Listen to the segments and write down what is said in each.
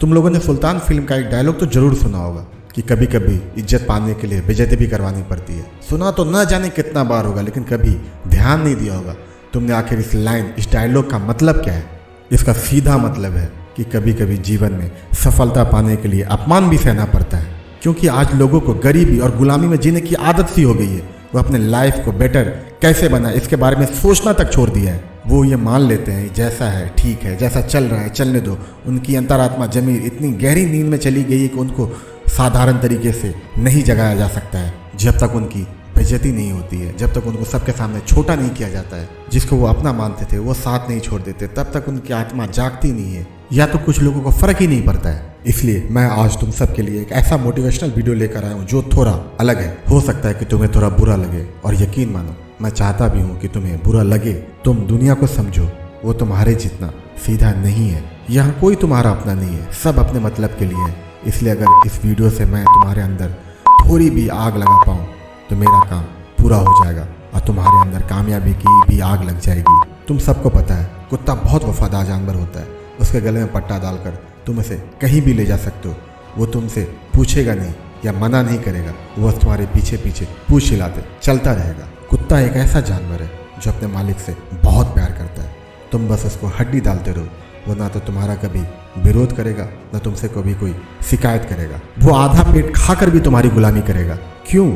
तुम लोगों ने सुल्तान फिल्म का एक डायलॉग तो जरूर सुना होगा कि कभी कभी इज्जत पाने के लिए बेइज्जती भी करवानी पड़ती है। सुना तो न जाने कितना बार होगा, लेकिन कभी ध्यान नहीं दिया होगा तुमने आखिर इस लाइन, इस डायलॉग का मतलब क्या है। इसका सीधा मतलब है कि कभी कभी जीवन में सफलता पाने के लिए अपमान भी सहना पड़ता है, क्योंकि आज लोगों को गरीबी और गुलामी में जीने की आदत सी हो गई है। वो अपने लाइफ को बेटर कैसे बनाए इसके बारे में सोचना तक छोड़ दिया है। वो ये मान लेते हैं जैसा है ठीक है, जैसा चल रहा है चलने दो। उनकी अंतरात्मा जमीर इतनी गहरी नींद में चली गई है कि उनको साधारण तरीके से नहीं जगाया जा सकता है। जब तक उनकी बेइज्जती नहीं होती है, जब तक उनको सबके सामने छोटा नहीं किया जाता है, जिसको वो अपना मानते थे वो साथ नहीं छोड़ देते, तब तक उनकी आत्मा जागती नहीं है। या तो कुछ लोगों को फर्क ही नहीं पड़ता है। इसलिए मैं आज तुम सब के लिए एक ऐसा मोटिवेशनल वीडियो लेकर आया हूँ जो थोड़ा अलग है। हो सकता है कि तुम्हें थोड़ा बुरा लगे, और यकीन मानो मैं चाहता भी हूँ कि तुम्हें बुरा लगे। तुम दुनिया को समझो, वो तुम्हारे जितना सीधा नहीं है। यहाँ कोई तुम्हारा अपना नहीं है, सब अपने मतलब के लिए है। इसलिए अगर इस वीडियो से मैं तुम्हारे अंदर थोड़ी भी आग लगा पाऊँ तो मेरा काम पूरा हो जाएगा और तुम्हारे अंदर कामयाबी की भी आग लग जाएगी। तुम सबको पता है कुत्ता बहुत वफादार जानवर होता है। उसके गले में पट्टा डालकर तुम उसे कहीं भी ले जा सकते हो। वो तुमसे पूछेगा नहीं या मना नहीं करेगा, वो तुम्हारे पीछे पीछे पूंछ हिलाते चलता रहेगा। कुत्ता एक ऐसा जानवर है जो अपने मालिक से बहुत प्यार करता है। तुम बस उसको हड्डी डालते रहो, वो ना तो तुम्हारा कभी विरोध करेगा, ना तुमसे कभी कोई शिकायत करेगा। वो आधा पेट खाकर भी तुम्हारी गुलामी करेगा। क्यों?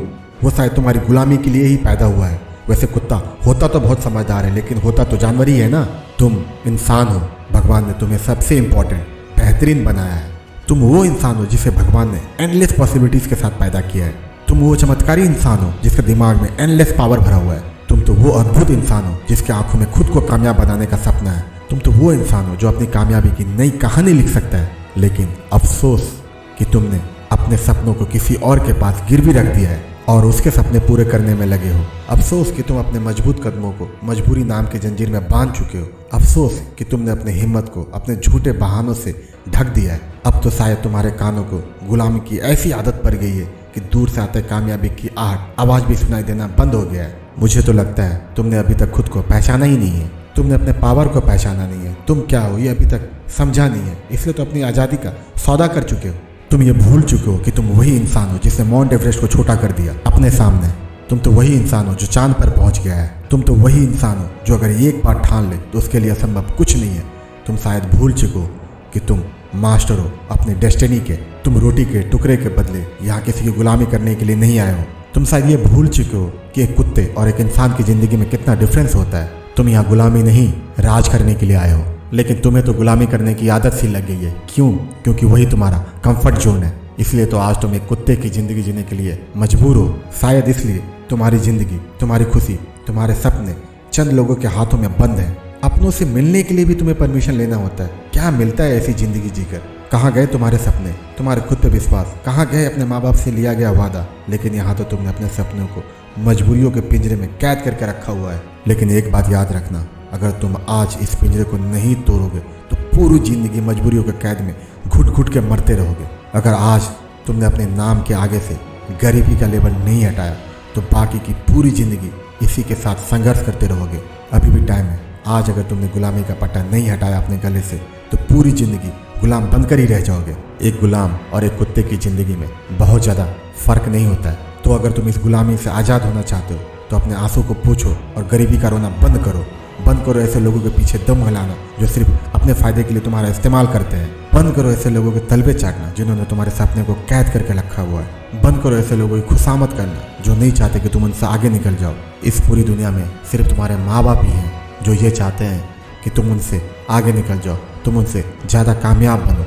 वो शायद तुम्हारी गुलामी के लिए ही पैदा हुआ है। वैसे कुत्ता होता तो बहुत समझदार है, लेकिन होता तो जानवर ही है ना। तुम इंसान हो, भगवान ने तुम्हें सबसे इम्पोर्टेंट बेहतरीन बनाया है। तुम वो इंसान हो जिसे भगवान ने एंडलेस पॉसिबिलिटीज के साथ पैदा किया है। तुम वो चमत्कारी इंसान हो जिसके दिमाग में एंडलेस पावर भरा हुआ है। तुम तो वो अद्भुत इंसान हो जिसके आंखों में खुद को कामयाब बनाने का सपना है। तुम तो वो इंसान हो जो अपनी कामयाबी की नई कहानी लिख सकता है। लेकिन अफसोस कि तुमने अपने सपनों को किसी और के पास गिरवी रख दिया है और उसके सपने पूरे करने में लगे हो। अफसोस कि तुम अपने मजबूत कदमों को मजबूरी नाम के जंजीर में बांध चुके हो। अफसोस कि तुमने अपनी हिम्मत को अपने झूठे बहानों से ढक दिया है। अब तो शायद तुम्हारे कानों को गुलामी की ऐसी आदत पड़ गई है कि दूर से आते कामयाबी की आहट आवाज भी सुनाई देना बंद हो गया है। मुझे तो लगता है तुमने अभी तक खुद को पहचाना ही नहीं है। तुमने अपने पावर को पहचाना नहीं है। तुम क्या हो ये अभी तक समझा नहीं है, इसलिए तो अपनी आज़ादी का सौदा कर चुके हो। तुम ये भूल चुके हो कि तुम वही इंसान हो जिसने माउंट एवरेस्ट को छोटा कर दिया अपने सामने। तुम तो वही इंसान हो जो चांद पर पहुंच गया है। तुम तो वही इंसान हो जो अगर एक बार ठान ले तो उसके लिए असंभव कुछ नहीं है। तुम शायद भूल चुके हो कि तुम मास्टर हो अपनी डेस्टिनी के। तुम रोटी के टुकड़े के बदले यहाँ किसी की गुलामी करने के लिए नहीं आए हो। तुम शायद ये भूल चुके हो कि एक कुत्ते और एक इंसान की जिंदगी में कितना डिफरेंस होता है। तुम यहाँ गुलामी नहीं राज करने के लिए आए हो, लेकिन तुम्हें तो गुलामी करने की आदत सी लग गई है। क्यों? क्योंकि वही तुम्हारा कंफर्ट जोन है। इसलिए तो आज तुम एक कुत्ते की जिंदगी जीने के लिए मजबूर हो। शायद इसलिए तुम्हारी जिंदगी, तुम्हारी खुशी, तुम्हारे सपने चंद लोगों के हाथों में बंद है। अपनों से मिलने के लिए भी तुम्हें परमिशन लेना होता है। क्या मिलता है ऐसी जिंदगी जीकर? कहाँ गए तुम्हारे सपने, तुम्हारे खुद पे विश्वास? कहाँ गए अपने माँ बाप से लिया गया वादा? लेकिन यहाँ तो तुमने अपने सपनों को मजबूरियों के पिंजरे में कैद करके रखा हुआ है। लेकिन एक बात याद रखना, अगर तुम आज इस पिंजरे को नहीं तोड़ोगे तो पूरी जिंदगी मजबूरियों के कैद में घुट घुट के मरते रहोगे। अगर आज तुमने अपने नाम के आगे से गरीबी का लेबल नहीं हटाया तो बाकी की पूरी जिंदगी इसी के साथ संघर्ष करते रहोगे। अभी भी टाइम है। आज अगर तुमने गुलामी का पट्टा नहीं हटाया अपने गले से तो पूरी जिंदगी गुलाम बनकर ही रह जाओगे। एक गुलाम और एक कुत्ते की जिंदगी में बहुत ज़्यादा फर्क नहीं होता है। तो अगर तुम इस गुलामी से आज़ाद होना चाहते हो तो अपने आंसू को पूछो और गरीबी का रोना बंद करो। बंद करो ऐसे लोगों के पीछे दम हिलाना जो सिर्फ अपने फायदे के लिए तुम्हारा इस्तेमाल करते हैं। बंद करो ऐसे लोगों के तलबे चाटना जिन्होंने तुम्हारे सपने को कैद करके रखा हुआ है। बंद करो ऐसे लोगों की खुशामद करना जो नहीं चाहते कि तुम उनसे आगे निकल जाओ। इस पूरी दुनिया में सिर्फ तुम्हारे माँ बाप ही हैं जो ये चाहते हैं कि तुम उनसे आगे निकल जाओ, तुम उनसे ज़्यादा कामयाब बनो।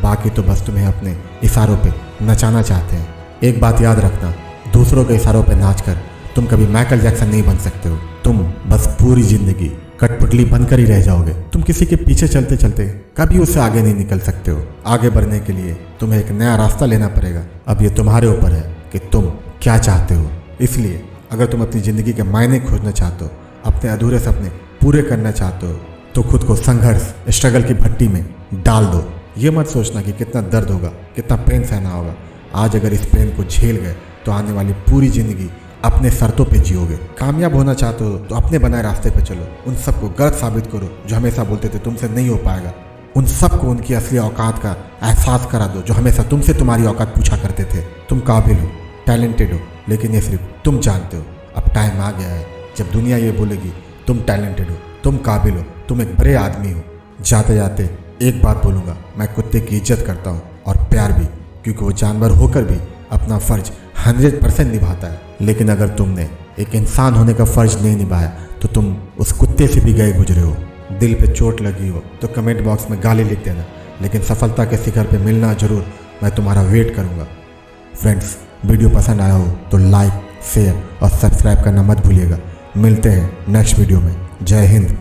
बाकी तो बस तुम्हें अपने इशारों पे नचाना चाहते हैं। एक बात याद रखना, दूसरों के इशारों पे नाचकर तुम कभी माइकल जैक्सन नहीं बन सकते हो। तुम बस पूरी जिंदगी कठपुतली बनकर ही रह जाओगे। तुम किसी के पीछे चलते चलते कभी उससे आगे नहीं निकल सकते हो। आगे बढ़ने के लिए तुम्हें एक नया रास्ता लेना पड़ेगा। अब ये तुम्हारे ऊपर है कि तुम क्या चाहते हो। इसलिए अगर तुम अपनी ज़िंदगी के मायने खोजना चाहते हो, अपने अधूरे सपने पूरे करना चाहते हो, तो खुद को संघर्ष स्ट्रगल की भट्टी में डाल दो। ये मत सोचना कि कितना दर्द होगा, कितना पेन सहना होगा। आज अगर इस पेन को झेल गए तो आने वाली पूरी ज़िंदगी अपने शर्तों पे जियोगे। कामयाब होना चाहते हो तो अपने बनाए रास्ते पे चलो। उन सबको गलत साबित करो जो हमेशा बोलते थे तुमसे नहीं हो पाएगा। उन सबको उनकी असली औकात का एहसास करा दो जो हमेशा तुमसे तुम्हारी औकात पूछा करते थे। तुम काबिल हो, टैलेंटेड हो, लेकिन ये सिर्फ तुम जानते हो। अब टाइम आ गया है जब दुनिया ये बोलेगी तुम टैलेंटेड हो, तुम काबिल हो, तुम एक बड़े आदमी हो। जाते जाते एक बात बोलूँगा, मैं कुत्ते की इज्जत करता हूँ और प्यार भी, क्योंकि वो जानवर होकर भी अपना फ़र्ज 100% निभाता है। लेकिन अगर तुमने एक इंसान होने का फ़र्ज नहीं निभाया तो तुम उस कुत्ते से भी गए गुजरे हो। दिल पे चोट लगी हो तो कमेंट बॉक्स में गाली लिख देना, लेकिन सफलता के शिखर पे मिलना ज़रूर। मैं तुम्हारा वेट करूँगा। फ्रेंड्स, वीडियो पसंद आया हो तो लाइक, शेयर और सब्सक्राइब करना मत भूलिएगा। मिलते हैं नेक्स्ट वीडियो में। जय हिंद।